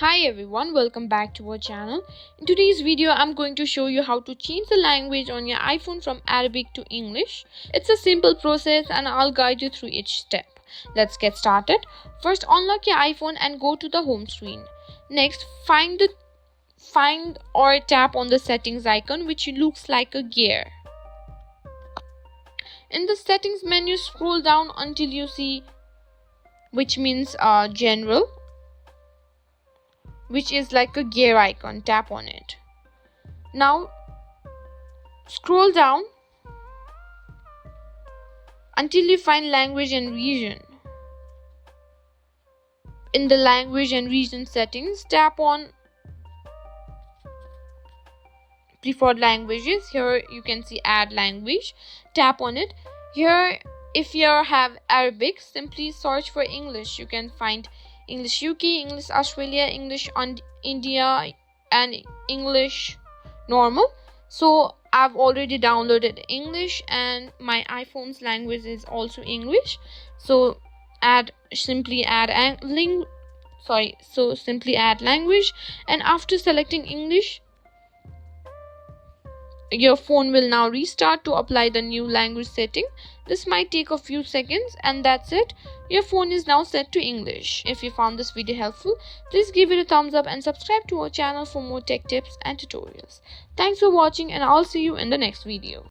Hi everyone, welcome back to our channel. In today's video, I'm going to show you how to change the language on your iPhone from Arabic to English. It's a simple process and I'll guide you through each step. Let's get started. First, unlock your iPhone and go to the home screen. Next, find or tap on the settings icon, which looks like a gear. In the settings menu, scroll down until you see which means general, which is like a gear icon. Tap on it. Now scroll down until you find language and region. In the language and region settings, tap on preferred languages. Here you can see add language. Tap on it. Here, if you have Arabic, simply search for English. You can find English UK, English Australia, English India, and English normal. So I've already downloaded English and my iPhone's language is also English. So simply add language, and after selecting English, your phone will now restart to apply the new language setting. This might take a few seconds, and that's it. Your phone is now set to English. If you found this video helpful, please give it a thumbs up and subscribe to our channel for more tech tips and tutorials. Thanks for watching, and I'll see you in the next video.